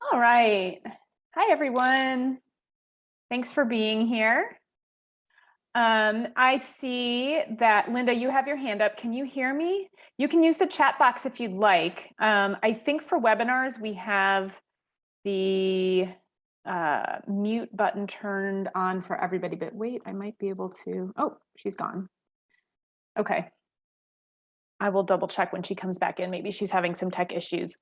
All right. Hi, everyone. Thanks for being here. I see that, Linda, you have your hand up. Can you hear me? You can use the chat box if you'd like. I think for webinars, we have the mute button turned on for everybody, but wait, I might be able to. Oh, she's gone. Okay. I will double check when she comes back in. Maybe she's having some tech issues.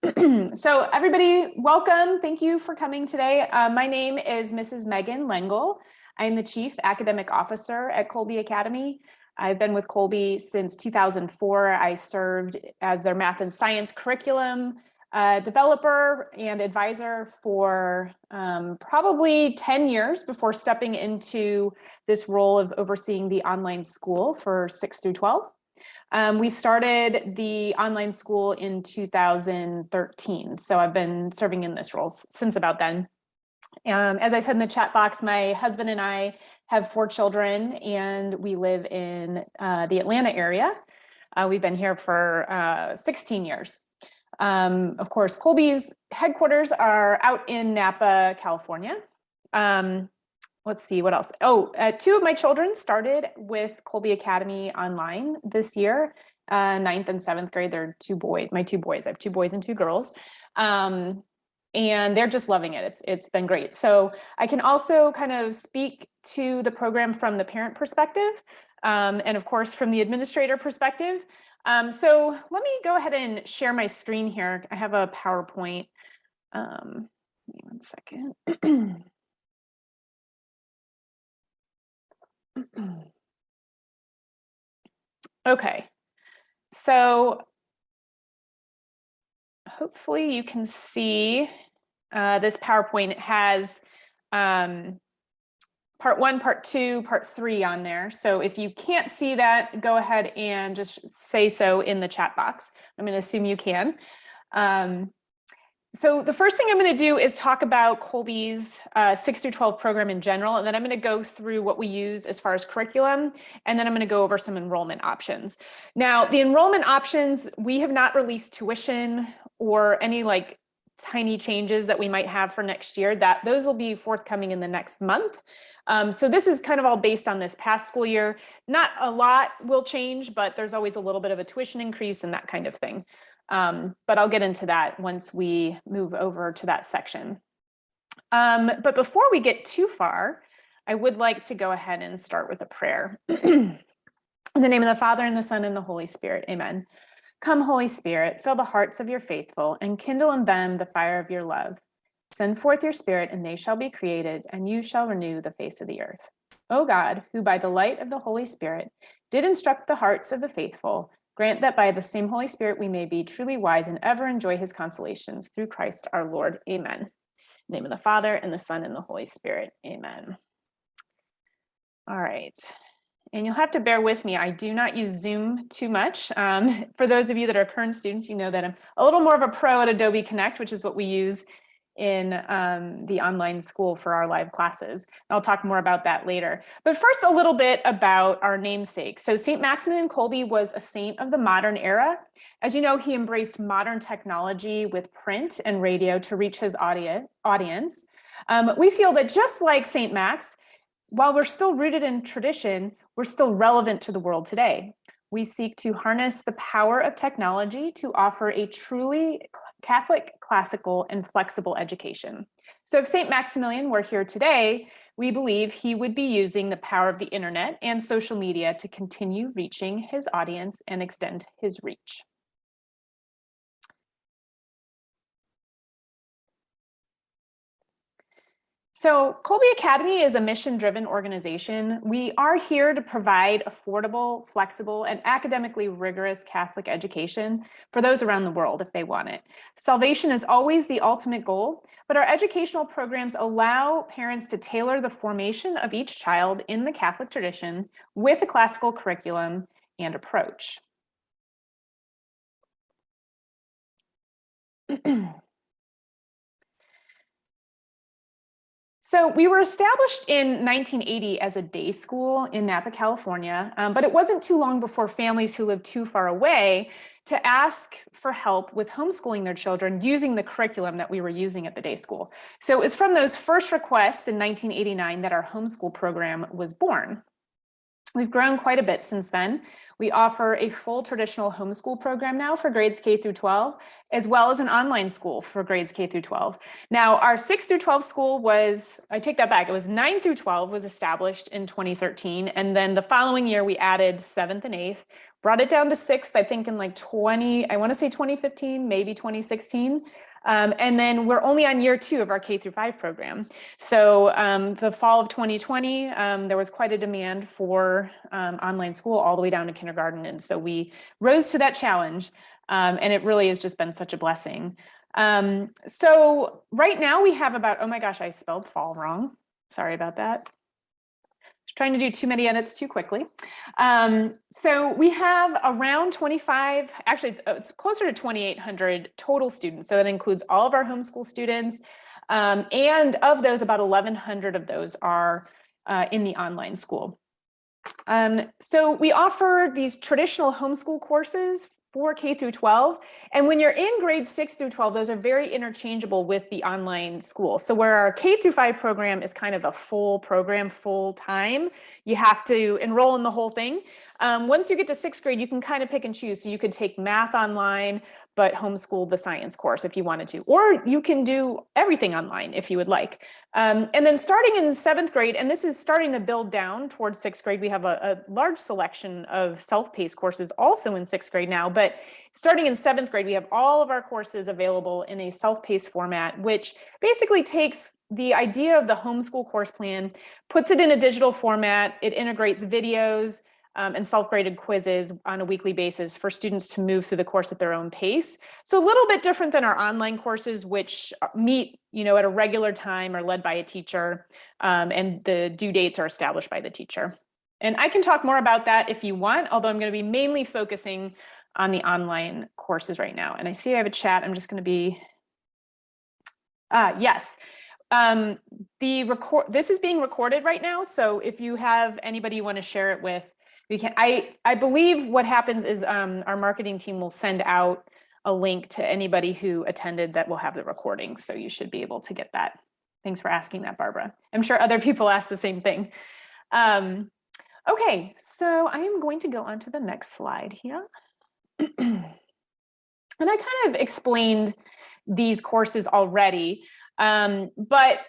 So everybody, welcome. Thank you for coming today. My name is Mrs. Megan Lengyel. I am the Chief Academic Officer at Kolbe Academy. I've been with Kolbe since 2004. I served as their math and science curriculum developer and advisor for probably 10 years before stepping into this role of overseeing the online school for 6 through 12. We started the online school in 2013, so I've been serving in this role since about then. As I said in the chat box, my husband and I have 4 children, and we live in the Atlanta area. We've been here for 16 years. Of course, Kolbe's headquarters are out in Napa, California. Let's see what else. 2 of my children started with Kolbe Academy online this year, 9th and 7th grade. They're my two boys. I have 2 boys and 2 girls. And they're just loving it. It's been great. So I can also kind of speak to the program from the parent perspective, and of course from the administrator perspective. So let me go ahead and share my screen here. I have a PowerPoint. Give me one second. Okay, so hopefully you can see this PowerPoint. It has part 1, part 2, part 3 on there. So if you can't see that, go ahead and just say so in the chat box. I'm going to assume you can. So the first thing I'm going to do is talk about Kolbe's 6 through 12 program in general, and then I'm going to go through what we use as far as curriculum, and then I'm going to go over some enrollment options. Now, the enrollment options, we have not released tuition or any like tiny changes that we might have for next year. Those will be forthcoming in the next month. So this is kind of all based on this past school year. Not a lot will change, but there's always a little bit of a tuition increase and that kind of thing. But I'll get into that once we move over to that section. But before we get too far, I would like to go ahead and start with a prayer. In the name of the Father, and the Son, and the Holy Spirit, amen. Come, Holy Spirit, fill the hearts of your faithful, and kindle in them the fire of your love. Send forth your Spirit, and they shall be created, and you shall renew the face of the earth. O God, who by the light of the Holy Spirit did instruct the hearts of the faithful, grant that by the same Holy Spirit we may be truly wise and ever enjoy his consolations through Christ our Lord. Amen. In the name of the Father, and the Son, and the Holy Spirit. Amen. All right. And you'll have to bear with me. I do not use Zoom too much. For those of you that are current students, you know that I'm a little more of a pro at Adobe Connect, which is what we use in the online school for our live classes. I'll talk more about that later. But first, a little bit about our namesake. So St. Maximilian Kolbe was a saint of the modern era. As you know, he embraced modern technology with print and radio to reach his audience. We feel that just like St. Max, while we're still rooted in tradition, we're still relevant to the world today. We seek to harness the power of technology to offer a truly Catholic, classical, and flexible education. So if St. Maximilian were here today, we believe he would be using the power of the internet and social media to continue reaching his audience and extend his reach. So Kolbe Academy is a mission-driven organization. We are here to provide affordable, flexible, and academically rigorous Catholic education for those around the world if they want it. Salvation is always the ultimate goal, but our educational programs allow parents to tailor the formation of each child in the Catholic tradition with a classical curriculum and approach. So we were established in 1980 as a day school in Napa, California, but it wasn't too long before families who lived too far away to ask for help with homeschooling their children using the curriculum that we were using at the day school. So it was from those first requests in 1989 that our homeschool program was born. We've grown quite a bit since then. We offer a full traditional homeschool program now for grades K through 12, as well as an online school for grades K through 12. Now, our 6 through 12 school was, I take that back, it was 9 through 12 was established in 2013. And then the following year, we added 7th and 8th, brought it down to 6th, I think in like 2015, maybe 2016. And then we're only on year 2 of our K through 5 program. So the fall of 2020, there was quite a demand for online school all the way down to kindergarten. And so we rose to that challenge. And it really has just been such a blessing. So right now we have about, oh my gosh, I spelled fall wrong. Sorry about that. Just trying to do too many edits too quickly. So we have around 25, actually it's closer to 2,800 total students. So that includes all of our homeschool students. And of those, about 1,100 of those are in the online school. So we offer these traditional homeschool courses for K through 12. And when you're in grades 6 through 12, those are very interchangeable with the online school. So where our K through 5 program is kind of a full program, full time, you have to enroll in the whole thing. Once you get to 6th grade, you can kind of pick and choose. So you could take math online, but homeschool the science course if you wanted to, or you can do everything online if you would like. And then starting in 7th grade, and this is starting to build down towards 6th grade, we have a large selection of self-paced courses also in 6th grade now, but starting in 7th grade, we have all of our courses available in a self-paced format, which basically takes the idea of the homeschool course plan, puts it in a digital format, it integrates videos, and self-graded quizzes on a weekly basis for students to move through the course at their own pace. So a little bit different than our online courses, which meet, at a regular time, are led by a teacher, and the due dates are established by the teacher. And I can talk more about that if you want, although I'm going to be mainly focusing on the online courses right now. And I see I have a chat. I'm just going to be, yes. This is being recorded right now. So if you have anybody you want to share it with, we can. I believe what happens is our marketing team will send out a link to anybody who attended that will have the recording. So you should be able to get that. Thanks for asking that, Barbara. I'm sure other people ask the same thing. Okay, so I am going to go on to the next slide here. And I kind of explained these courses already, but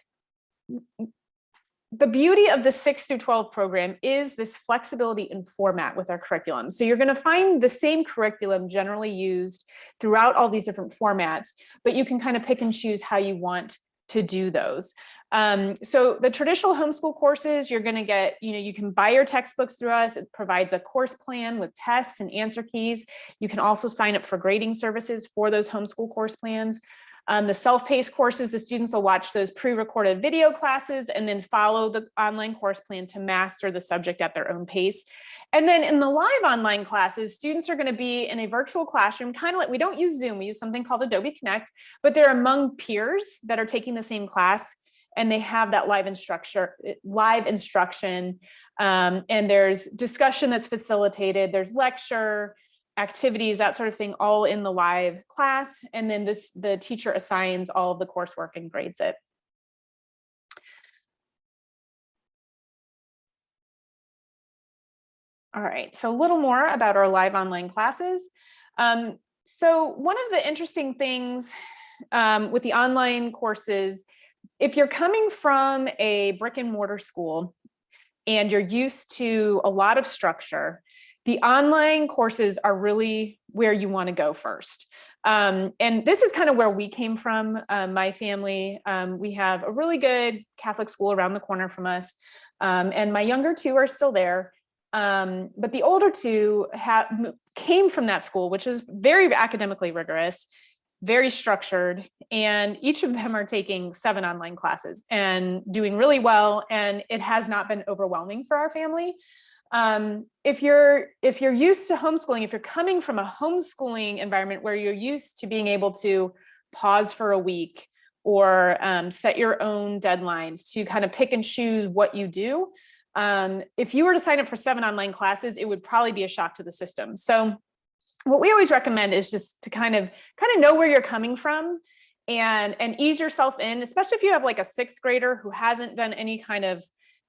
the beauty of the 6 through 12 program is this flexibility in format with our curriculum. So you're going to find the same curriculum generally used throughout all these different formats, but you can kind of pick and choose how you want to do those. So the traditional homeschool courses, you're going to get, you can buy your textbooks through us. It provides a course plan with tests and answer keys. You can also sign up for grading services for those homeschool course plans. The self-paced courses, the students will watch those pre-recorded video classes and then follow the online course plan to master the subject at their own pace. And then in the live online classes, students are going to be in a virtual classroom, kind of like, we don't use Zoom, we use something called Adobe Connect, but they're among peers that are taking the same class, and they have that live instruction, and there's discussion that's facilitated, there's lecture, activities, that sort of thing, all in the live class. And then the teacher assigns all of the coursework and grades it. All right, so a little more about our live online classes. So one of the interesting things with the online courses, if you're coming from a brick and mortar school and you're used to a lot of structure, the online courses are really where you want to go first. And this is kind of where we came from, my family. We have a really good Catholic school around the corner from us. And my younger two are still there. But the older two came from that school, which is very academically rigorous, very structured, and each of them are taking 7 online classes and doing really well. And it has not been overwhelming for our family. If you're used to homeschooling, if you're coming from a homeschooling environment where you're used to being able to pause for a week or set your own deadlines to kind of pick and choose what you do, if you were to sign up for 7 online classes, it would probably be a shock to the system. So what we always recommend is just to kind of know where you're coming from and ease yourself in, especially if you have like a sixth grader who hasn't done any kind of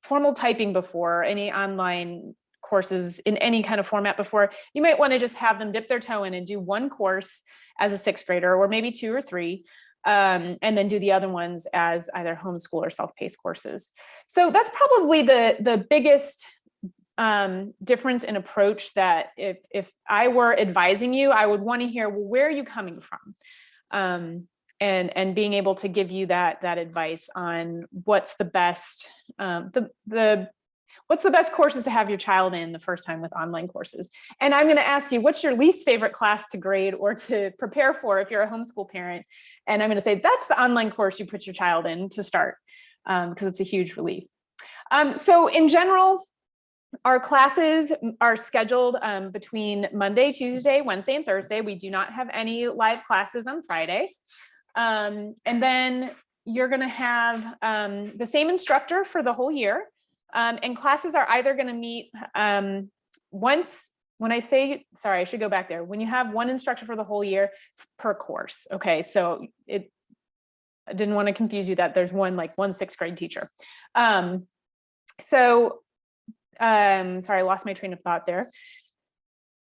formal typing before, any online courses in any kind of format before. You might want to just have them dip their toe in and do one course as a sixth grader, or maybe 2 or 3, and then do the other ones as either homeschool or self-paced courses. So that's probably the biggest difference in approach, that if I were advising you, I would want to hear, well, where are you coming from? And being able to give you that advice on what's the best what's the best courses to have your child in the first time with online courses. And I'm going to ask you, what's your least favorite class to grade or to prepare for if you're a homeschool parent? And I'm going to say, that's the online course you put your child in to start, because it's a huge relief. So in general, our classes are scheduled between Monday, Tuesday, Wednesday, and Thursday. We do not have any live classes on Friday. And then you're going to have the same instructor for the whole year. And classes are either going to meet once, when I say, sorry, I should go back there. When you have one instructor for the whole year per course. Okay, so I didn't want to confuse you that there's one sixth grade teacher. Sorry, I lost my train of thought there.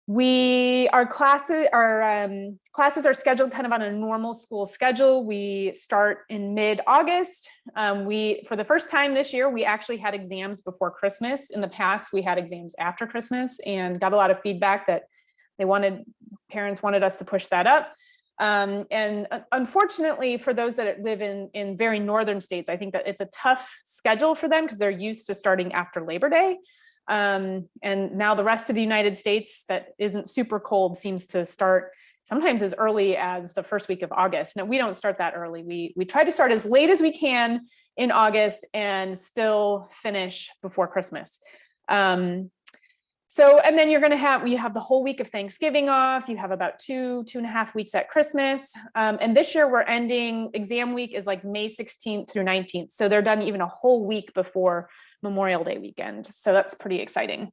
Our classes are scheduled kind of on a normal school schedule. We start in mid-August. For the first time this year, we actually had exams before Christmas. In the past, we had exams after Christmas, and got a lot of feedback that parents wanted us to push that up. And unfortunately, for those that live in very northern states, I think that it's a tough schedule for them because they're used to starting after Labor Day. And now the rest of the United States that isn't super cold seems to start sometimes as early as the first week of August. Now, we don't start that early. We try to start as late as we can in August and still finish before Christmas. And then we have the whole week of Thanksgiving off. You have about 2.5 weeks at Christmas. And this year we're ending, exam week is like May 16th through 19th. So they're done even a whole week before Memorial Day weekend. So that's pretty exciting.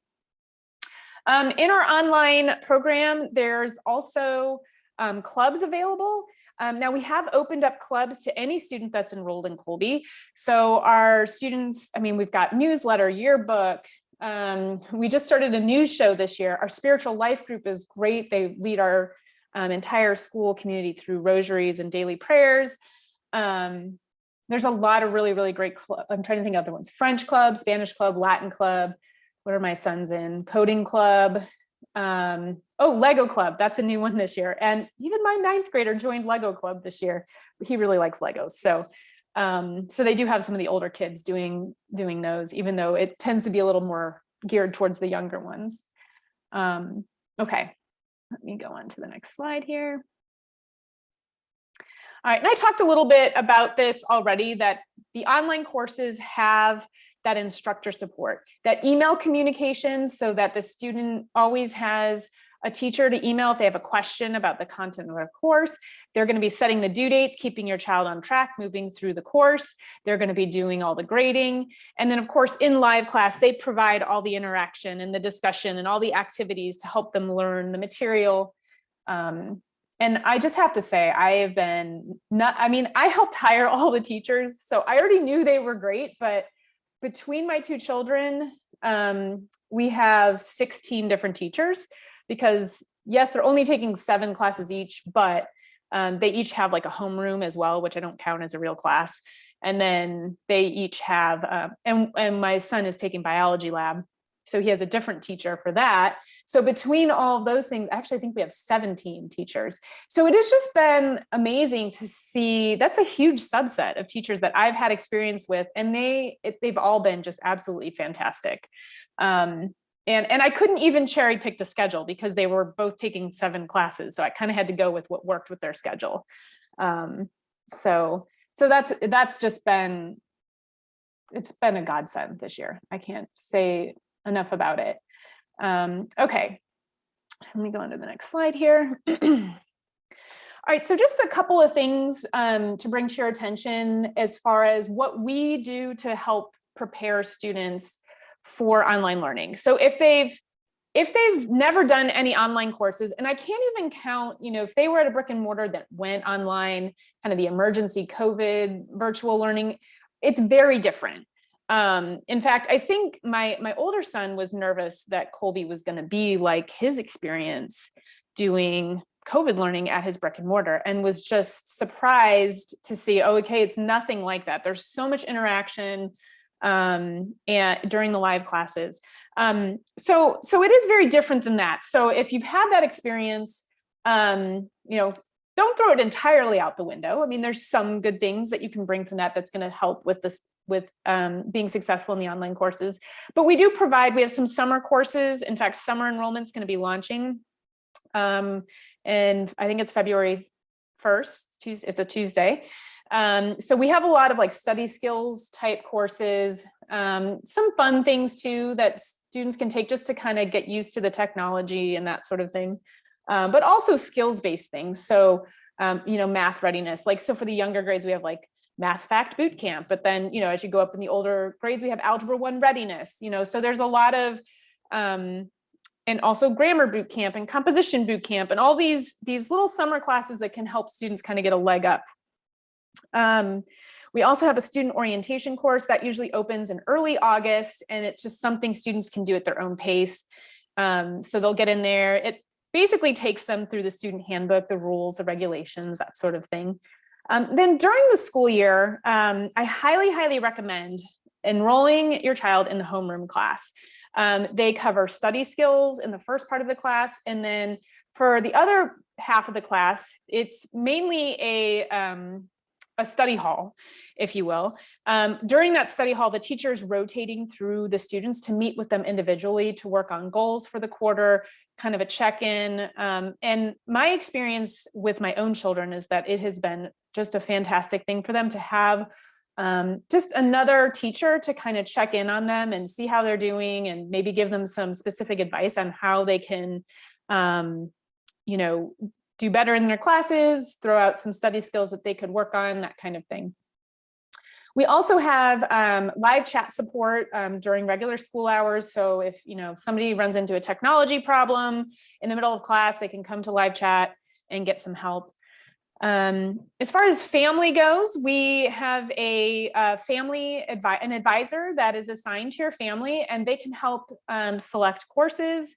In our online program, there's also clubs available. Now we have opened up clubs to any student that's enrolled in Kolbe. So our students, we've got newsletter, yearbook. We just started a news show this year. Our spiritual life group is great. They lead our entire school community through rosaries and daily prayers. There's a lot of really, really great I'm trying to think of other ones. French club, Spanish club, Latin club. What are my sons in? Coding club. Lego club. That's a new one this year. And even my 9th grader joined Lego club this year. He really likes Legos. So they do have some of the older kids doing those, even though it tends to be a little more geared towards the younger ones. Okay, let me go on to the next slide here. All right, and I talked a little bit about this already, that the online courses have that instructor support, that email communication, so that the student always has a teacher to email if they have a question about the content of their course. They're going to be setting the due dates, keeping your child on track, moving through the course. They're going to be doing all the grading. And then of course, in live class, they provide all the interaction and the discussion and all the activities to help them learn the material. And I just have to say, I helped hire all the teachers. So I already knew they were great, but between my 2 children, we have 16 different teachers. Because yes, they're only taking 7 classes each, but they each have like a homeroom as well, which I don't count as a real class. And then they each have, and my son is taking biology lab. So he has a different teacher for that. So between all of those things, actually, I think we have 17 teachers. So it has just been amazing to see. That's a huge subset of teachers that I've had experience with, and they've all been just absolutely fantastic. And I couldn't even cherry pick the schedule because they were both taking 7 classes. So I kind of had to go with what worked with their schedule. So that's just been, it's been a godsend this year. I can't say enough about it. Okay, let me go on to the next slide here. All right, so just a couple of things to bring to your attention as far as what we do to help prepare students for online learning. So if they've if they've never done any online courses, and I can't even count, if they were at a brick and mortar that went online, kind of the emergency COVID virtual learning, it's very different. In fact, I think my older son was nervous that Kolbe was going to be like his experience doing COVID learning at his brick and mortar, and was just surprised to see, oh, okay, it's nothing like that. There's so much interaction and during the live classes. So it is very different than that. So if you've had that experience, don't throw it entirely out the window. I mean, there's some good things that you can bring from that that's going to help with this, with being successful in the online courses. But we have some summer courses. In fact, summer enrollment is going to be launching. And I think it's February 1st, it's a Tuesday. So we have a lot of like study skills type courses, some fun things too that students can take just to kind of get used to the technology and that sort of thing, but also skills-based things. So, math readiness, like, so for the younger grades, we have like math fact boot camp, but then, as you go up in the older grades, we have algebra 1 readiness, so there's a lot of, and also grammar boot camp and composition boot camp and all these little summer classes that can help students kind of get a leg up. We also have a student orientation course that usually opens in early August, and it's just something students can do at their own pace. So they'll get in there. It basically takes them through the student handbook, the rules, the regulations, that sort of thing. Then during the school year, I highly, highly recommend enrolling your child in the homeroom class. They cover study skills in the first part of the class, and then for the other half of the class, it's mainly a study hall, if you will. During that study hall, the teacher is rotating through the students to meet with them individually to work on goals for the quarter, kind of a check-in. And my experience with my own children is that it has been just a fantastic thing for them to have just another teacher to kind of check in on them and see how they're doing, and maybe give them some specific advice on how they can, do better in their classes, throw out some study skills that they could work on, that kind of thing. We also have live chat support during regular school hours. So if somebody runs into a technology problem in the middle of class, they can come to live chat and get some help. As far as family goes, we have an advisor that is assigned to your family, and they can help select courses.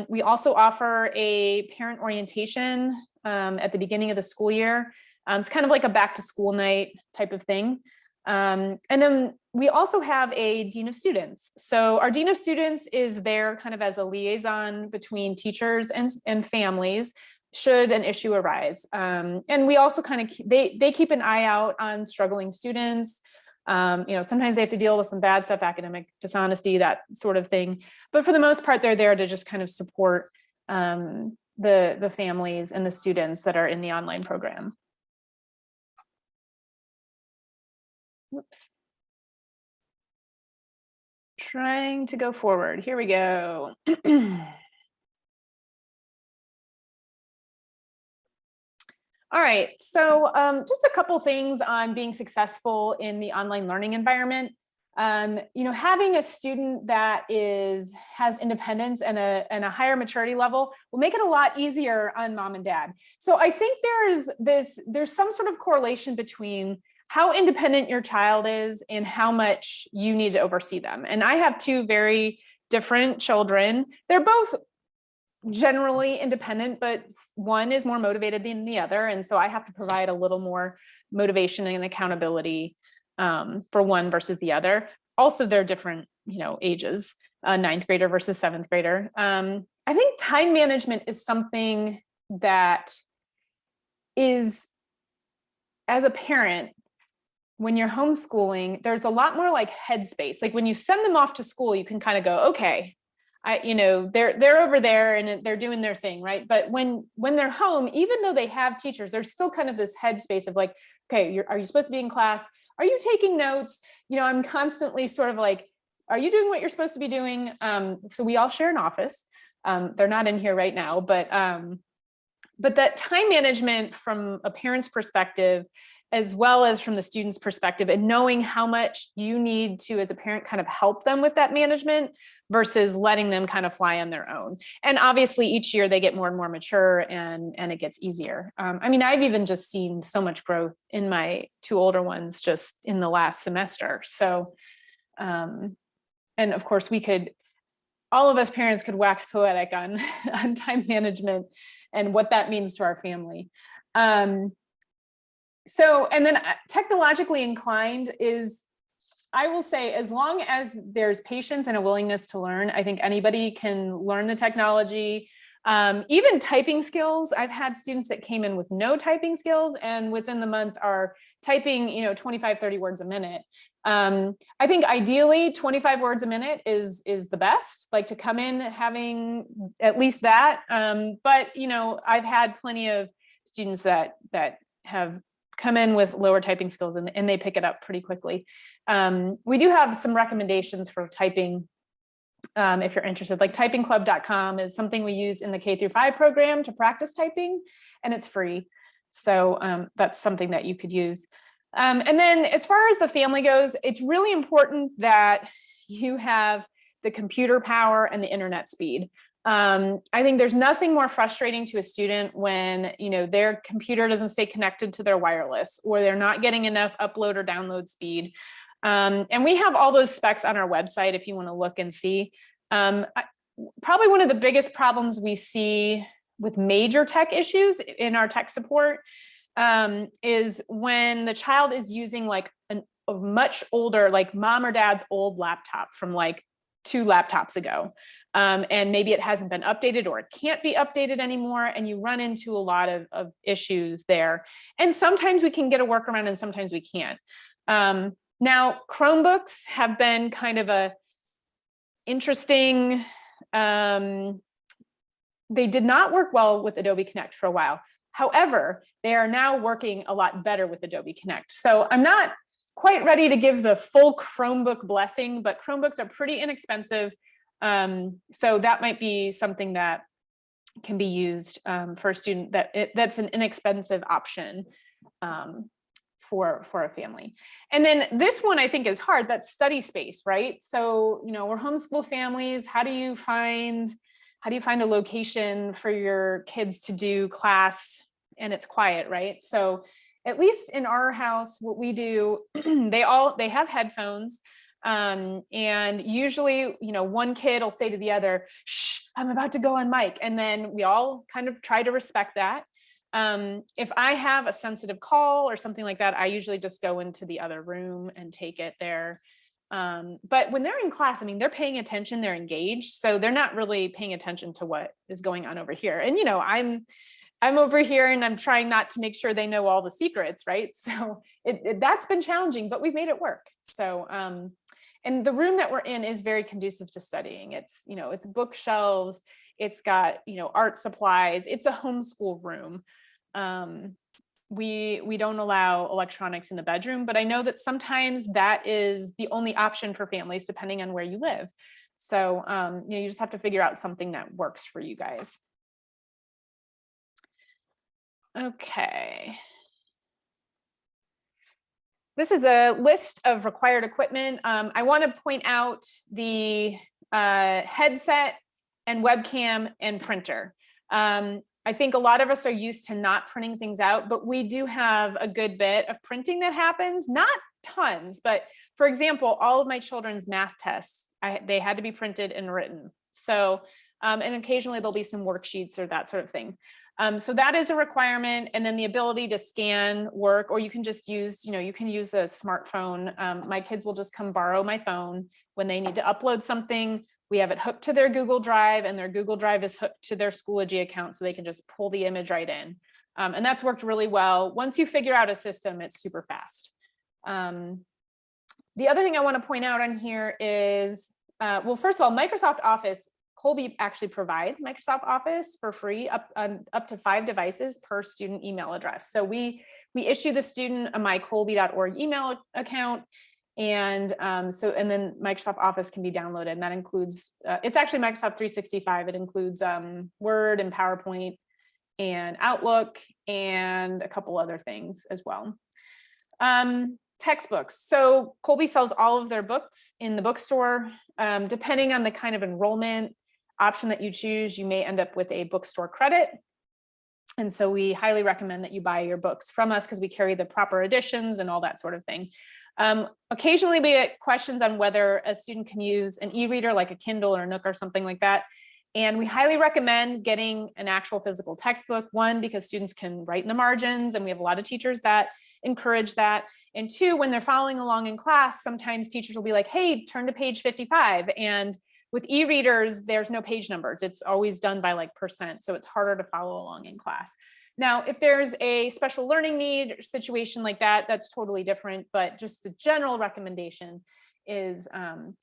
We also offer a parent orientation at the beginning of the school year. It's kind of like a back to school night type of thing. And then we also have a dean of students. So our dean of students is there kind of as a liaison between teachers and families should an issue arise. And we also kind of, they keep an eye out on struggling students. Sometimes they have to deal with some bad stuff, academic dishonesty, that sort of thing. But for the most part, they're there to just kind of support the families and the students that are in the online program. Whoops. Trying to go forward. Here we go. All right, so just a couple things on being successful in the online learning environment. Having a student that has independence and a higher maturity level will make it a lot easier on mom and dad. So I think there's some sort of correlation between how independent your child is and how much you need to oversee them. And I have two very different children. They're both generally independent, but one is more motivated than the other. And so I have to provide a little more motivation and accountability for one versus the other. Also, they're different, ages, 9th grader versus 7th grader. I think time management is something that is, as a parent, when you're homeschooling, there's a lot more like headspace. Like when you send them off to school, you can kind of go, okay, they're over there and they're doing their thing, right? But when they're home, even though they have teachers, there's still kind of this headspace of like, okay, are you supposed to be in class? Are you taking notes? I'm constantly sort of like, are you doing what you're supposed to be doing? So we all share an office. They're not in here right now, but that time management from a parent's perspective, as well as from the student's perspective, and knowing how much you need to, as a parent, kind of help them with that management, versus letting them kind of fly on their own. And obviously each year they get more and more mature and it gets easier. I mean, I've even just seen so much growth in my 2 older ones just in the last semester. So, and of course all of us parents could wax poetic on, on time management and what that means to our family. So, and then technologically inclined is, I will say, as long as there's patience and a willingness to learn, I think anybody can learn the technology. Even typing skills, I've had students that came in with no typing skills and within the month are typing, 25, 30 words a minute. I think ideally 25 words a minute is the best, like to come in having at least that. But, I've had plenty of students that have come in with lower typing skills and they pick it up pretty quickly. We do have some recommendations for typing if you're interested, like typingclub.com is something we use in the K-5 program to practice typing, and it's free. So that's something that you could use. And then as far as the family goes, it's really important that you have the computer power and the internet speed. I think there's nothing more frustrating to a student when, their computer doesn't stay connected to their wireless, or they're not getting enough upload or download speed. And we have all those specs on our website if you want to look and see. Probably one of the biggest problems we see with major tech issues in our tech support is when the child is using like a much older, like mom or dad's old laptop from like 2 laptops ago. And maybe it hasn't been updated or it can't be updated anymore. And you run into a lot of issues there. And sometimes we can get a workaround and sometimes we can't. Now, Chromebooks have been kind of a interesting, they did not work well with Adobe Connect for a while. However, they are now working a lot better with Adobe Connect. So I'm not quite ready to give the full Chromebook blessing, but Chromebooks are pretty inexpensive. So that might be something that can be used for a student that's an inexpensive option for a family. And then this one I think is hard, that's study space, right? So, we're homeschool families. How do you find a location for your kids to do class and it's quiet, right? So at least in our house, what we do, they have headphones. And usually, one kid will say to the other, "Shh, I'm about to go on mic." And then we all kind of try to respect that. If I have a sensitive call or something like that, I usually just go into the other room and take it there. But when they're in class, I mean, they're paying attention, they're engaged. So they're not really paying attention to what is going on over here. And, I'm over here and I'm trying not to make sure they know all the secrets, right? So that's been challenging, but we've made it work. So, and the room that we're in is very conducive to studying. It's, it's bookshelves, it's got, art supplies, it's a homeschool room. We don't allow electronics in the bedroom, but I know that sometimes that is the only option for families depending on where you live. So, you just have to figure out something that works for you guys. Okay. This is a list of required equipment. I want to point out the headset and webcam and printer. I think a lot of us are used to not printing things out, but we do have a good bit of printing that happens, not tons, but for example, all of my children's math tests, they had to be printed and written. So, and occasionally there'll be some worksheets or that sort of thing. So that is a requirement. And then the ability to scan work, or you can just use, you can use a smartphone. My kids will just come borrow my phone when they need to upload something. We have it hooked to their Google Drive, and their Google Drive is hooked to their Schoology account, so they can just pull the image right in. And that's worked really well. Once you figure out a system, it's super fast. The other thing I want to point out on here is, well, first of all, Microsoft Office, Kolbe actually provides Microsoft Office for free up to 5 devices per student email address. So we issue the student a mykolbe.org email account. And and then Microsoft Office can be downloaded, and that includes, it's actually Microsoft 365. It includes Word and PowerPoint and Outlook and a couple other things as well. textbooks. So Kolbe sells all of their books in the bookstore. Depending on the kind of enrollment option that you choose, you may end up with a bookstore credit. And so we highly recommend that you buy your books from us because we carry the proper editions and all that sort of thing. Occasionally we get questions on whether a student can use an e-reader like a Kindle or a Nook or something like that. And we highly recommend getting an actual physical textbook. One, because students can write in the margins, and we have a lot of teachers that encourage that. And two, when they're following along in class, sometimes teachers will be like, hey, turn to page 55. And with e-readers, there's no page numbers. It's always done by like %. So it's harder to follow along in class. Now, if there's a special learning need situation like that, that's totally different. But just the general recommendation is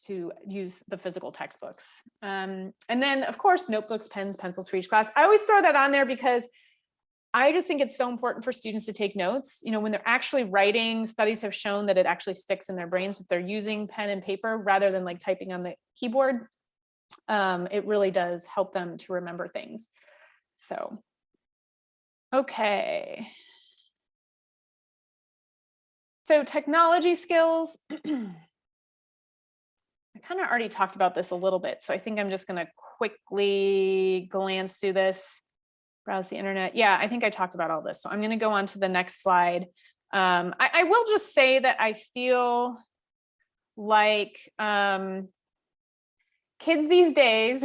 to use the physical textbooks. And then, of course, notebooks, pens, pencils for each class. I always throw that on there because I just think it's so important for students to take notes. You know, when they're actually writing, studies have shown that it actually sticks in their brains if they're using pen and paper rather than like typing on the keyboard. It really does help them to remember things. So, okay. So technology skills. I kind of already talked about this a little bit, so I think I'm just going to quickly glance through this, browse the internet. Yeah, I think I talked about all this. So I'm going to go on to the next slide. I will just say that I feel like kids these days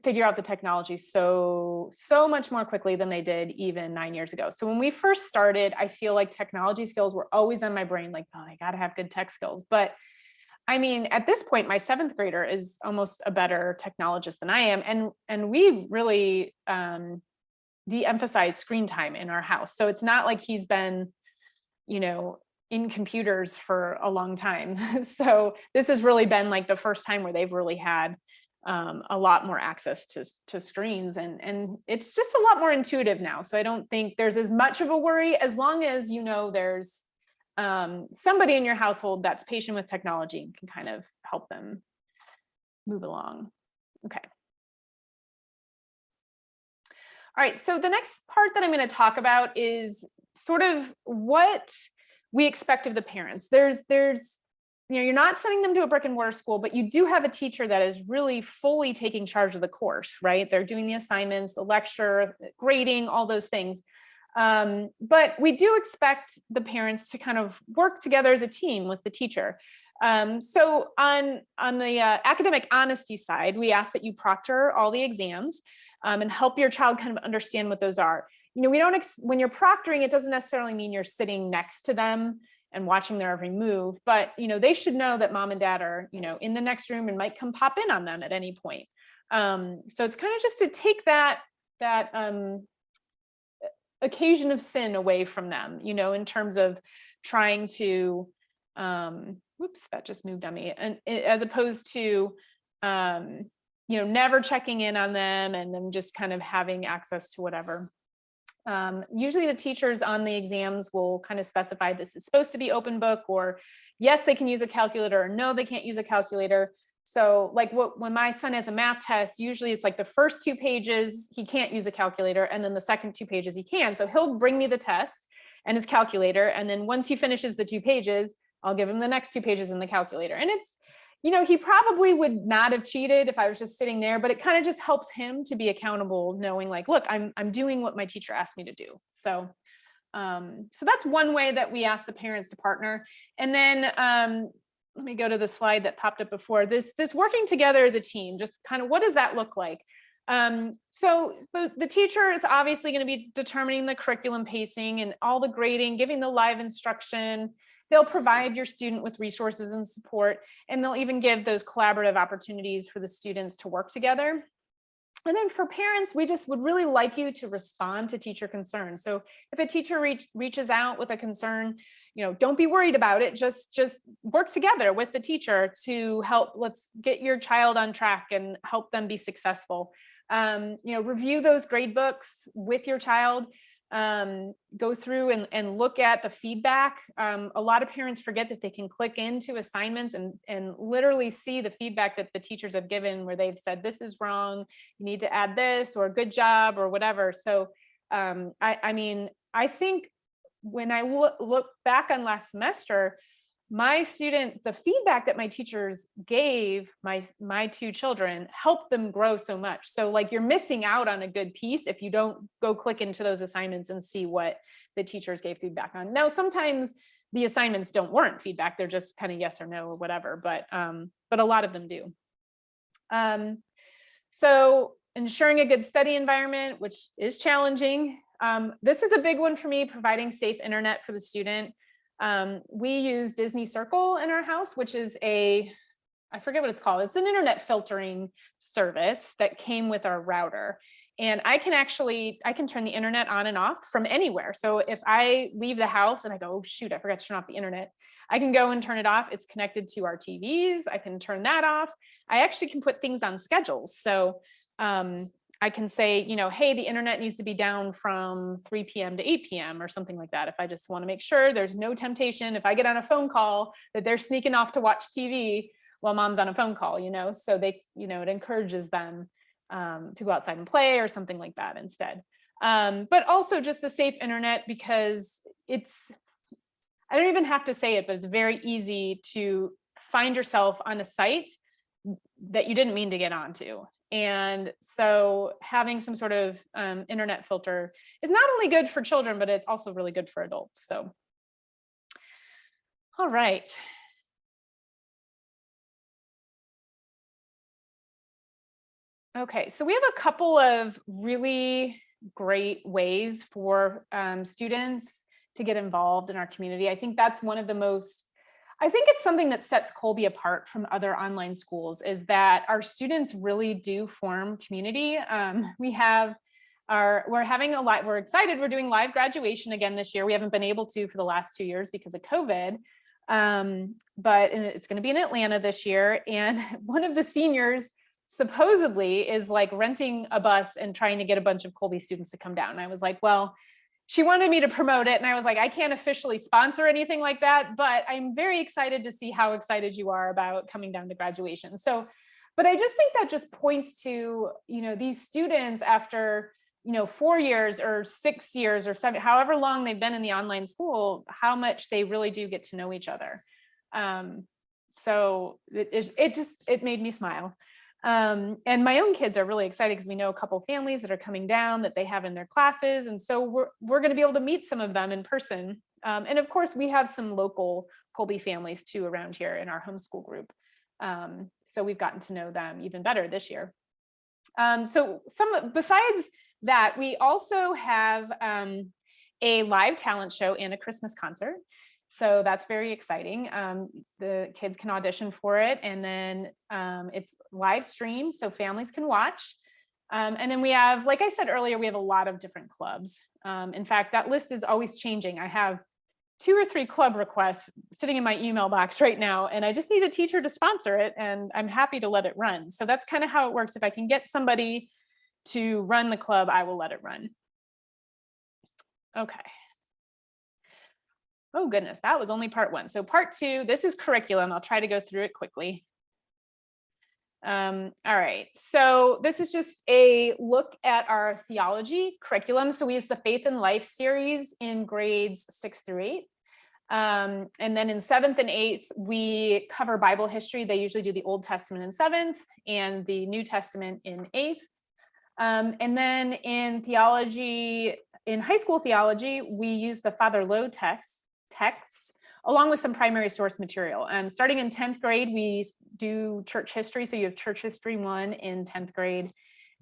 figure out the technology so much more quickly than they did even 9 years ago. So when we first started, I feel like technology skills were always on my brain, like, oh, I got to have good tech skills. But I mean, at this point, my 7th grader is almost a better technologist than I am. And we really de-emphasize screen time in our house. So it's not like he's been, you know, in computers for a long time. So this has really been like the first time where they've really had a lot more access to screens, and it's just a lot more intuitive now. So I don't think there's as much of a worry, as long as, you know, there's somebody in your household that's patient with technology and can kind of help them move along. Okay. All right, so the next part that I'm going to talk about is sort of what we expect of the parents. There's you know, you're not sending them to a brick and mortar school, but you do have a teacher that is really fully taking charge of the course, right? They're doing the assignments, the lecture, grading, all those things. But we do expect the parents to kind of work together as a team with the teacher. So on the academic honesty side, we ask that you proctor all the exams and help your child kind of understand what those are. You know, we don't, when you're proctoring, it doesn't necessarily mean you're sitting next to them and watching their every move, but, you know, they should know that mom and dad are, you know, in the next room and might come pop in on them at any point. So it's kind of just to take that occasion of sin away from them, you know, in terms of trying to, whoops, that just moved on me. And as opposed to, you know, never checking in on them and them just kind of having access to whatever. Usually the teachers on the exams will kind of specify this is supposed to be open book, or yes, they can use a calculator, or no, they can't use a calculator. So like when my son has a math test, usually it's like the first 2 pages, he can't use a calculator. And then the second 2 pages he can. So he'll bring me the test and his calculator. And then once he finishes the 2 pages, I'll give him the next 2 pages in the calculator. And it's, you know, he probably would not have cheated if I was just sitting there, but it kind of just helps him to be accountable, knowing like, look, I'm doing what my teacher asked me to do. So, so that's one way that we ask the parents to partner. And then let me go to the slide that popped up before. This working together as a team, just kind of what does that look like? So the teacher is obviously going to be determining the curriculum pacing and all the grading, giving the live instruction. They'll provide your student with resources and support, and they'll even give those collaborative opportunities for the students to work together. And then for parents, we just would really like you to respond to teacher concerns. So if a teacher reaches out with a concern, you know, don't be worried about it. Just work together with the teacher to help. Let's get your child on track and help them be successful. You know, review those grade books with your child. Go through and look at the feedback. A lot of parents forget that they can click into assignments and literally see the feedback that the teachers have given, where they've said, this is wrong, you need to add this, or good job, or whatever. So, I mean, I think when I look back on last semester, the feedback that my teachers gave my two children helped them grow so much. So like you're missing out on a good piece if you don't go click into those assignments and see what the teachers gave feedback on. Now, sometimes the assignments don't warrant feedback. They're just kind of yes or no or whatever, but a lot of them do. So ensuring a good study environment, which is challenging. This is a big one for me, providing safe internet for the student. We use Disney Circle in our house, which is I forget what it's called. It's an internet filtering service that came with our router. And I can turn the internet on and off from anywhere. So if I leave the house and I go, oh, shoot, I forgot to turn off the internet, I can go and turn it off. It's connected to our TVs. I can turn that off. I actually can put things on schedules. So I can say, hey, the internet needs to be down from 3 p.m. to 8 p.m. or something like that. If I just want to make sure there's no temptation, if I get on a phone call, that they're sneaking off to watch TV while mom's on a phone call, so they, it encourages them to go outside and play or something like that instead. But also just the safe internet, because I don't even have to say it, but it's very easy to find yourself on a site that you didn't mean to get onto. And so having some sort of internet filter is not only good for children, but it's also really good for adults. So, all right. Okay, so we have a couple of really great ways for students to get involved in our community. I think that's one of the I think it's something that sets Kolbe apart from other online schools, is that our students really do form community. We're excited. We're doing live graduation again this year. We haven't been able to for the last 2 years because of COVID, but it's going to be in Atlanta this year. And one of the seniors supposedly is like renting a bus and trying to get a bunch of Kolbe students to come down. And I was like, well, she wanted me to promote it. And I was like, I can't officially sponsor anything like that, but I'm very excited to see how excited you are about coming down to graduation. So, but I just think that just points to, these students after, 4 years or 6 years or 7, however long they've been in the online school, how much they really do get to know each other. So it made me smile. And my own kids are really excited because we know a couple of families that are coming down that they have in their classes. And so we're going to be able to meet some of them in person. And of course, we have some local Kolbe families too around here in our homeschool group. So we've gotten to know them even better this year. So besides that, we also have a live talent show and a Christmas concert. So that's very exciting. The kids can audition for it, and then it's live streamed so families can watch. And then we have, like I said earlier, we have a lot of different clubs. In fact, that list is always changing. I have 2 or 3 club requests sitting in my email box right now, and I just need a teacher to sponsor it, and I'm happy to let it run. So that's kind of how it works. If I can get somebody to run the club, I will let it run. Okay. Oh goodness, that was only part 1. So part 2, this is curriculum. I'll try to go through it quickly. All right, so this is just a look at our theology curriculum. So we use the Faith and Life series in grades 6 through 8. And then in 7th and 8th, we cover Bible history. They usually do the Old Testament in 7th and the New Testament in 8th. And then in theology, in high school theology, we use the Father Lowe texts along with some primary source material. And starting in 10th grade, we do church history. So you have church history 1 in 10th grade,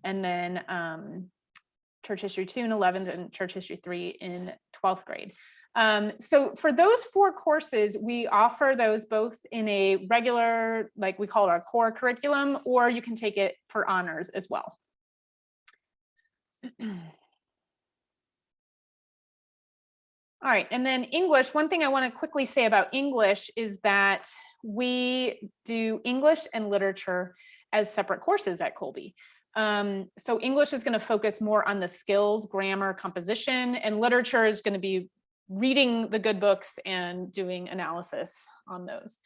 and then church history 2 in 11th, and church history 3 in 12th grade. So for those 4 courses, we offer those both in a regular, like we call it our core curriculum, or you can take it for honors as well. All right, and then English, one thing I want to quickly say about English is that we do English and literature as separate courses at Kolbe. So English is going to focus more on the skills, grammar, composition, and literature is going to be reading the good books and doing analysis on those.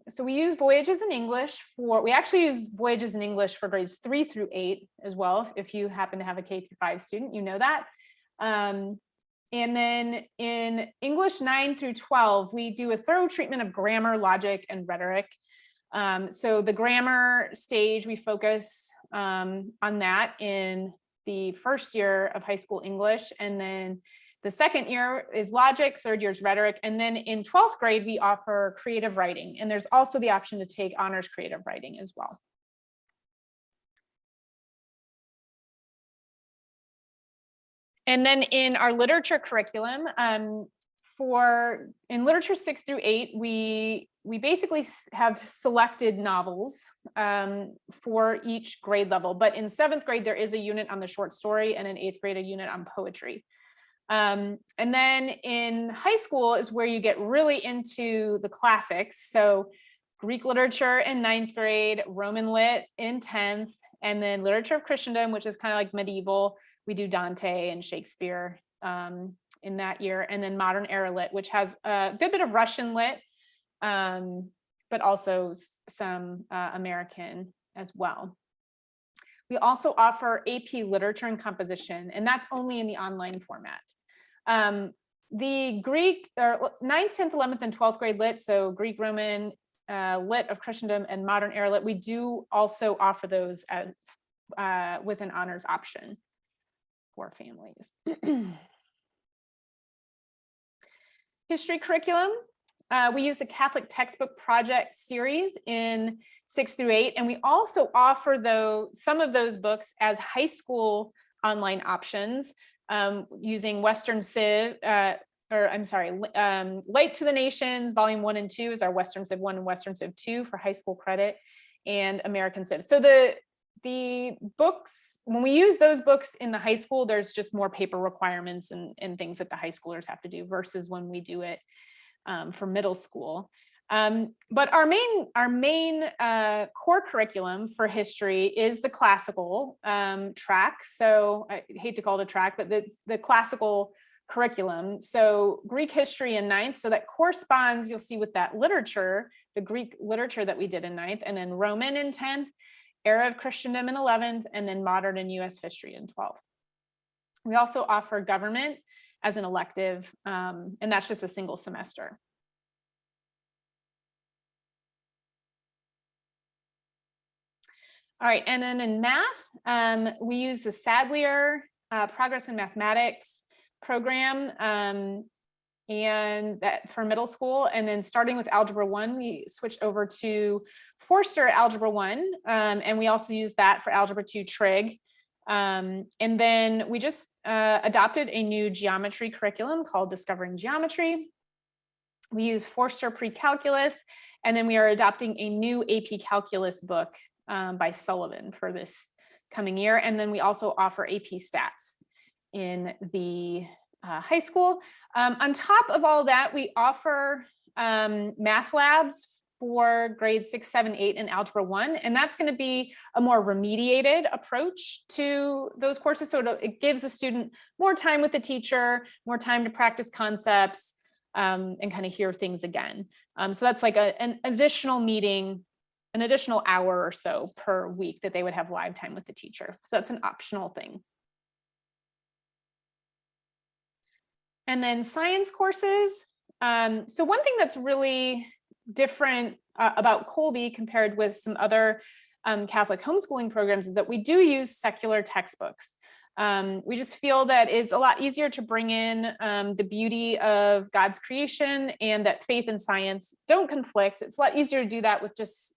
So we use Voyages in English we actually use Voyages in English for grades 3 through 8 as well. If you happen to have a K-5 student, you know that. And then in English 9 through 12, we do a thorough treatment of grammar, logic, and rhetoric. So the grammar stage, we focus on that in the first year of high school English. And then the second year is logic, third year is rhetoric. And then in 12th grade, we offer creative writing. And there's also the option to take honors creative writing as well. And then in our literature curriculum, in literature 6 through 8, we basically have selected novels for each grade level. But in 7th grade, there is a unit on the short story, and in 8th grade, a unit on poetry. And then in high school is where you get really into the classics. So Greek literature in 9th grade, Roman lit in 10th, and then literature of Christendom, which is kind of like medieval. We do Dante and Shakespeare in that year, and then modern era lit, which has a good bit of Russian lit, but also some American as well. We also offer AP literature and composition, and that's only in the online format. The Greek, or 9th, 10th, 11th, and 12th grade lit, so Greek, Roman, lit of Christendom, and modern era lit, we do also offer those as, with an honors option for families. History curriculum. We use the Catholic Textbook Project series in 6 through 8, and we also offer some of those books as high school online options using Western Civ, Light to the Nations, Volume 1 and 2 is our Western Civ 1 and Western Civ 2 for high school credit, and American Civ. So the books, when we use those books in the high school, there's just more paper requirements and things that the high schoolers have to do versus when we do it for middle school. But our main core curriculum for history is the classical track. So I hate to call it a track, but it's the classical curriculum. So Greek history in 9th, so that corresponds, you'll see with that literature, the Greek literature that we did in 9th, and then Roman in 10th, era of Christendom in 11th, and then modern and US history in 12th. We also offer government as an elective, and that's just a single semester. All right, and then in math, we use the Sadlier Progress in Mathematics program, and that for middle school, and then starting with Algebra 1, we switched over to Forster Algebra 1, and we also use that for Algebra 2 Trig. And then we just adopted a new geometry curriculum called Discovering Geometry. We use Forster Pre-Calculus, and then we are adopting a new AP Calculus book by Sullivan for this coming year. And then we also offer AP Stats in the high school. On top of all that, we offer math labs for grades 6, 7, 8 in Algebra 1, and that's going to be a more remediated approach to those courses. So it gives the student more time with the teacher, more time to practice concepts, and kind of hear things again. So that's like an additional meeting, an additional hour or so per week that they would have live time with the teacher. So that's an optional thing. And then science courses. So one thing that's really different about Kolbe compared with some other Catholic homeschooling programs is that we do use secular textbooks. We just feel that it's a lot easier to bring in the beauty of God's creation, and that faith and science don't conflict. It's a lot easier to do that with just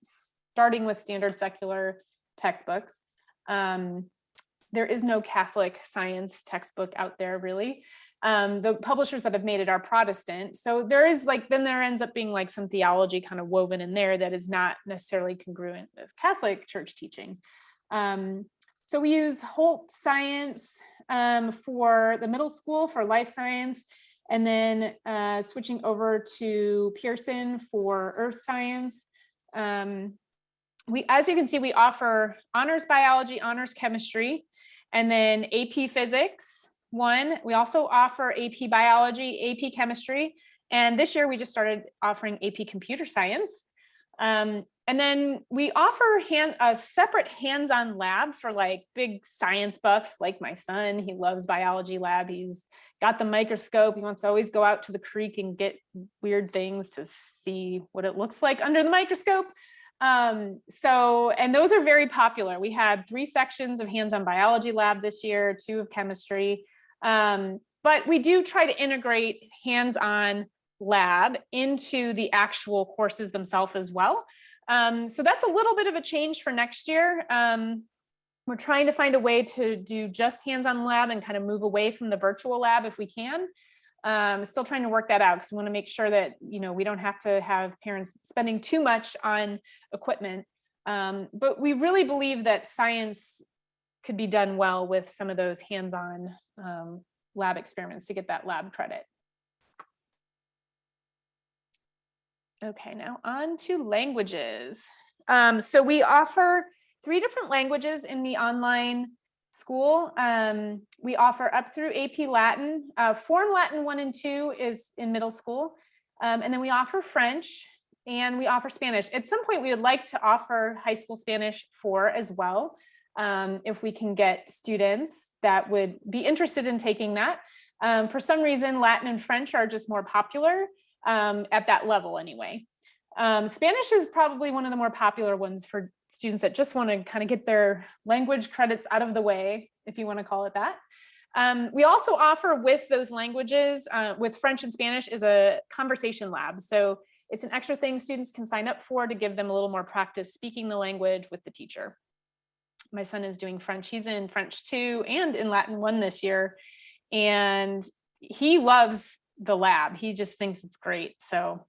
starting with standard secular textbooks. There is no Catholic science textbook out there, really. The publishers that have made it are Protestant. So there is then there ends up being like some theology kind of woven in there that is not necessarily congruent with Catholic church teaching. So we use Holt Science for the middle school for life science, and then switching over to Pearson for earth science. As you can see, we offer honors biology, honors chemistry, and then AP physics. We also offer AP biology, AP chemistry, and this year we just started offering AP computer science. And then we offer a separate hands-on lab for like big science buffs like my son. He loves biology lab. He's got the microscope. He wants to always go out to the creek and get weird things to see what it looks like under the microscope. And those are very popular. We had 3 sections of hands-on biology lab this year, 2 of chemistry. But we do try to integrate hands-on lab into the actual courses themselves as well. So that's a little bit of a change for next year. We're trying to find a way to do just hands-on lab and kind of move away from the virtual lab if we can. Still trying to work that out because we want to make sure that, we don't have to have parents spending too much on equipment. But we really believe that science could be done well with some of those hands-on lab experiments to get that lab credit. Okay, now on to languages. So we offer 3 different languages in the online school. We offer up through AP Latin. Form Latin 1 and 2 is in middle school. And then we offer French and we offer Spanish. At some point, we would like to offer high school Spanish 4 as well. If we can get students that would be interested in taking that. For some reason, Latin and French are just more popular at that level anyway. Spanish is probably one of the more popular ones for students that just want to kind of get their language credits out of the way, if you want to call it that. We also offer with those languages, with French and Spanish, is a conversation lab. So it's an extra thing students can sign up for to give them a little more practice speaking the language with the teacher. My son is doing French. He's in French 2 and in Latin 1 this year. And he loves the lab. He just thinks it's great. So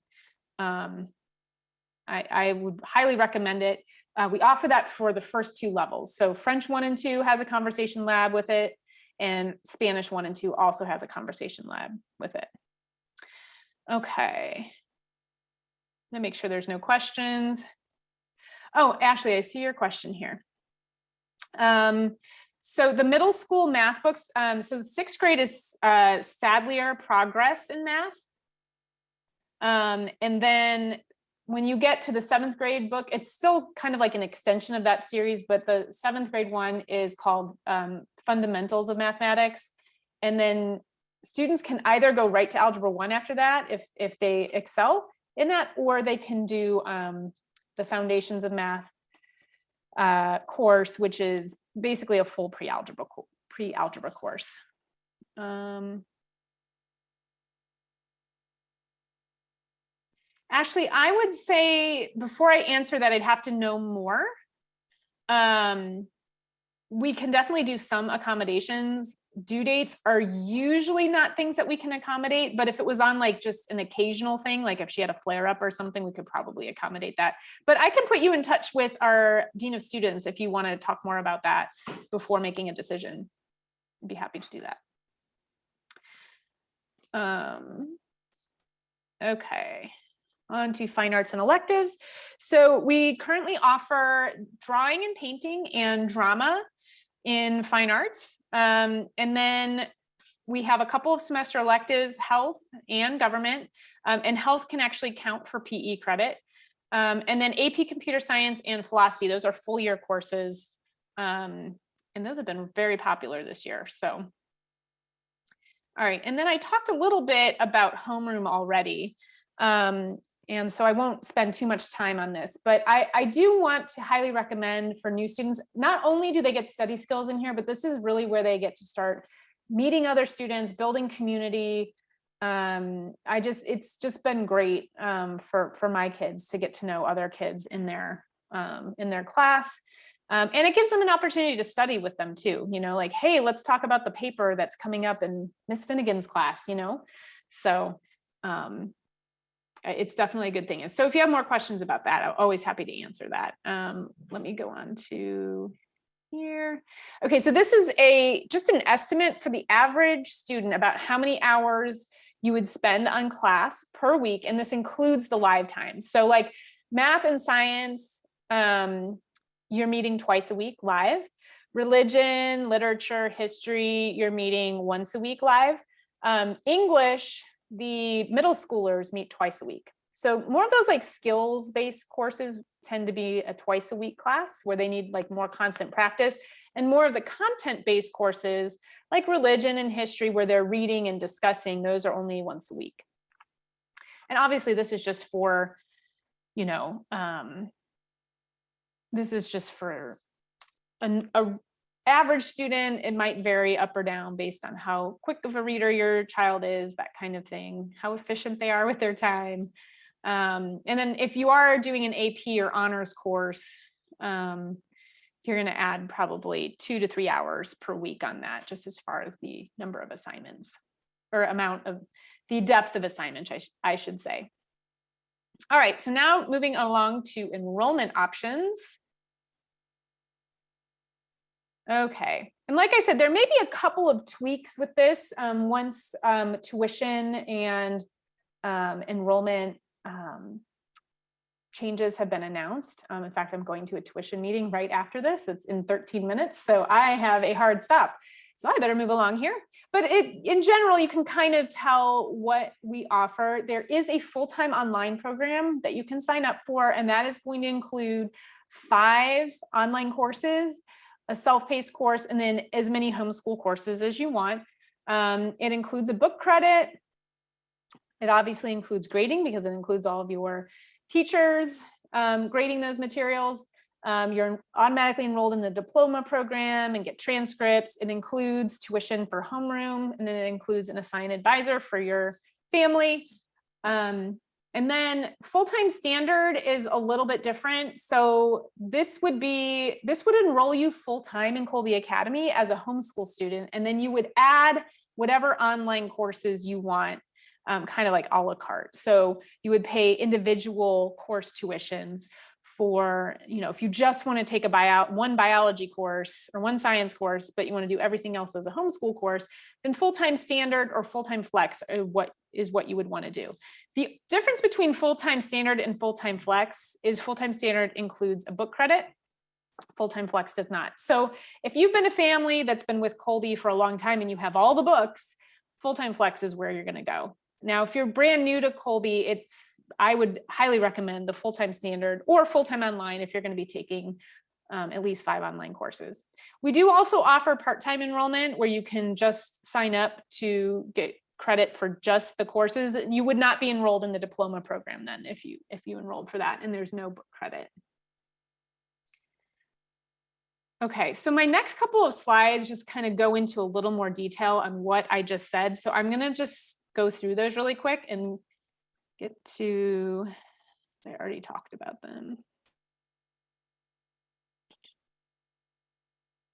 I would highly recommend it. We offer that for the first 2 levels. So French 1 and 2 has a conversation lab with it, and Spanish 1 and 2 also has a conversation lab with it. Okay. Let me make sure there's no questions. Oh, Ashley, I see your question here. So the middle school math books, so 6th grade is Sadlier Progress in Math. And then when you get to the 7th grade book, it's still kind of like an extension of that series, but the 7th grade one is called Fundamentals of Mathematics. And then students can either go right to Algebra 1 after that if they excel in that, or they can do the Foundations of Math course, which is basically a full pre-algebra course. Ashley, I would say before I answer that, I'd have to know more. We can definitely do some accommodations. Due dates are usually not things that we can accommodate, but if it was on like just an occasional thing, like if she had a flare up or something, we could probably accommodate that. But I can put you in touch with our Dean of Students if you want to talk more about that before making a decision. I'd be happy to do that. Okay. On to fine arts and electives. So we currently offer drawing and painting and drama in fine arts. And then we have a couple of semester electives, health and government, and health can actually count for PE credit. And then AP computer science and philosophy, those are full year courses. And those have been very popular this year. So, all right. And then I talked a little bit about homeroom already. And so I won't spend too much time on this, but I do want to highly recommend for new students, not only do they get study skills in here, but this is really where they get to start meeting other students, building community. It's just been great for my kids to get to know other kids in their class. And it gives them an opportunity to study with them too, like, hey, let's talk about the paper that's coming up in Miss Finnegan's class, so it's definitely a good thing. And so if you have more questions about that, I'm always happy to answer that. Let me go on to here. Okay, so this is just an estimate for the average student about how many hours you would spend on class per week. And this includes the live time. So like math and science, you're meeting twice a week live. Religion, literature, history, you're meeting once a week live. English, the middle schoolers meet twice a week. So more of those like skills-based courses tend to be a twice a week class where they need like more constant practice, and more of the content-based courses like religion and history where they're reading and discussing, those are only once a week. And obviously this is just for, you know, this is just for a average student. It might vary up or down based on how quick of a reader your child is, that kind of thing, how efficient they are with their time. And then if you are doing an AP or honors course, you're going to add probably 2 to 3 hours per week on that, just as far as the number of assignments or amount of the depth of assignments, I should say. All right, so now moving along to enrollment options. Okay, and like I said, there may be a couple of tweaks with this once tuition and enrollment changes have been announced. In fact, I'm going to a tuition meeting right after this. It's in 13 minutes, so I have a hard stop. So I better move along here. But in general, you can kind of tell what we offer. There is a full-time online program that you can sign up for, and that is going to include 5 online courses, a self-paced course, and then as many homeschool courses as you want. It includes a book credit. It obviously includes grading because it includes all of your teachers grading those materials. You're automatically enrolled in the diploma program and get transcripts. It includes tuition for homeroom, and then it includes an assigned advisor for your family. And then full-time standard is a little bit different. So this would enroll you full-time in Kolbe Academy as a homeschool student, and then you would add whatever online courses you want, kind of like a la carte. So you would pay individual course tuitions for, you know, if you just want to take one biology course or one science course, but you want to do everything else as a homeschool course, then full-time standard or full-time flex is what you would want to do. The difference between full-time standard and full-time flex is full-time standard includes a book credit. Full-time flex does not. So if you've been a family that's been with Kolbe for a long time and you have all the books, full-time flex is where you're going to go. Now, if you're brand new to Kolbe, I would highly recommend the full-time standard or full-time online if you're going to be taking at least 5 online courses. We do also offer part-time enrollment where you can just sign up to get credit for just the courses. You would not be enrolled in the diploma program then if you enrolled for that, and there's no book credit. Okay, so my next couple of slides just kind of go into a little more detail on what I just said. So I'm going to just go through those really quick and get to, I already talked about them.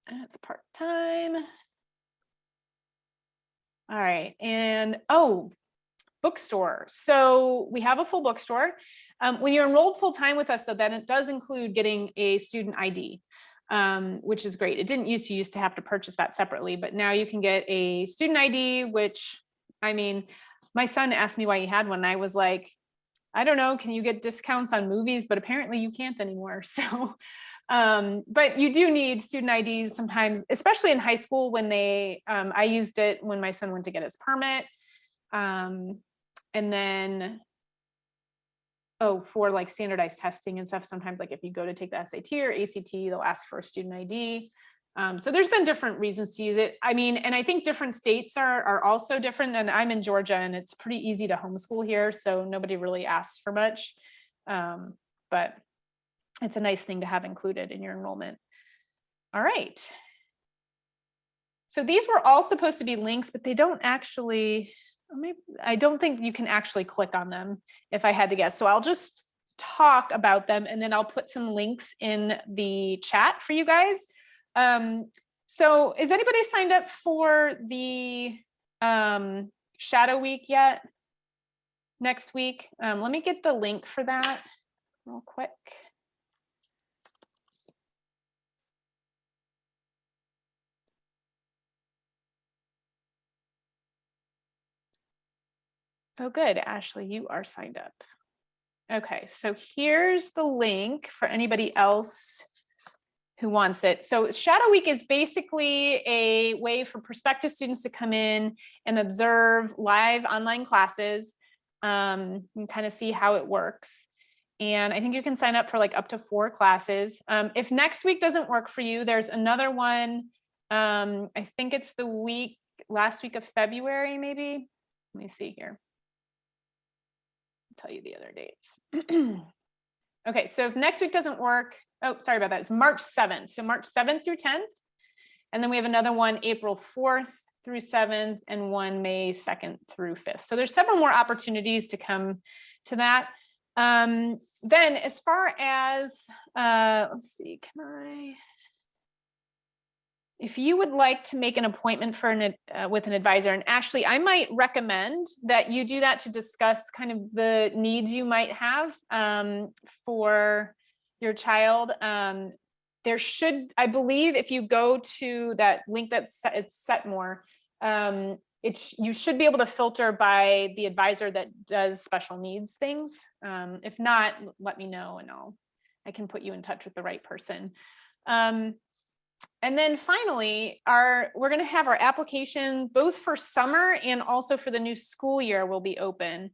That's part-time. All right, and bookstore. So we have a full bookstore. When you're enrolled full-time with us, though, then it does include getting a student ID, which is great. It didn't used to have to purchase that separately, but now you can get a student ID, which, I mean, my son asked me why he had one. And I was like, I don't know, can you get discounts on movies? But apparently you can't anymore. So, but you do need student IDs sometimes, especially in high school when I used it when my son went to get his permit. And then, for like standardized testing and stuff, sometimes like if you go to take the SAT or ACT, they'll ask for a student ID. So there's been different reasons to use it. I mean, and I think different states are also different, and I'm in Georgia and it's pretty easy to homeschool here. So nobody really asks for much, but it's a nice thing to have included in your enrollment. All right. So these were all supposed to be links, but they don't actually, I don't think you can actually click on them if I had to guess. So I'll just talk about them and then I'll put some links in the chat for you guys. So is anybody signed up for the Shadow Week yet? Next week? Let me get the link for that real quick. Oh, good, Ashley, you are signed up. Okay, so here's the link for anybody else who wants it. So Shadow Week is basically a way for prospective students to come in and observe live online classes. You kind of see how it works. And I think you can sign up for like up to 4 classes. If next week doesn't work for you, there's another one. I think it's the last week of February, maybe. Let me see here. I'll tell you the other dates. Okay, so if next week doesn't work, oh, sorry about that. It's March 7th. So March 7th through 10th. And then we have another one April 4th through 7th and one May 2nd through 5th. So there's several more opportunities to come to that. Then as far as, let's see, if you would like to make an appointment for with an advisor, and Ashley, I might recommend that you do that to discuss kind of the needs you might have for your child. There should, I believe, if you go to that link it's Setmore, you should be able to filter by the advisor that does special needs things. If not, let me know and I can put you in touch with the right person. And then finally, we're going to have our application both for summer and also for the new school year will be open.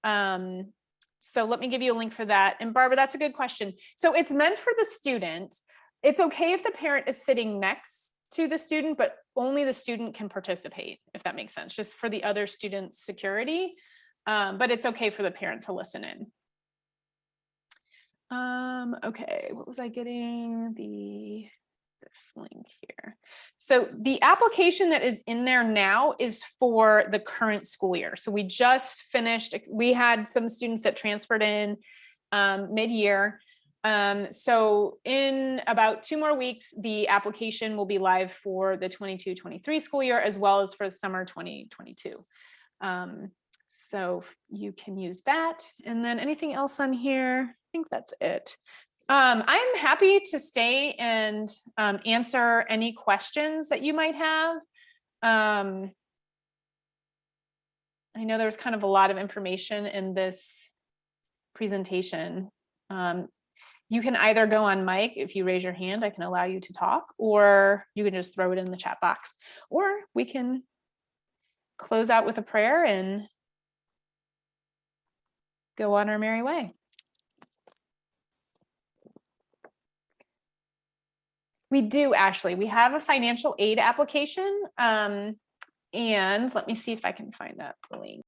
So let me give you a link for that. And Barbara, that's a good question. So it's meant for the student. It's okay if the parent is sitting next to the student, but only the student can participate, if that makes sense, just for the other student's security. But it's okay for the parent to listen in. Okay, what was I getting? This link here. So the application that is in there now is for the current school year. So we just finished, we had some students that transferred in mid-year. So in about 2 more weeks, the application will be live for the 22-23 school year, as well as for the summer 2022. So you can use that. And then anything else on here? I think that's it. I'm happy to stay and answer any questions that you might have. I know there's kind of a lot of information in this presentation. You can either go on mic. If you raise your hand, I can allow you to talk, or you can just throw it in the chat box, or we can close out with a prayer and go on our merry way. We do, Ashley. We have a financial aid application. And let me see if I can find that link.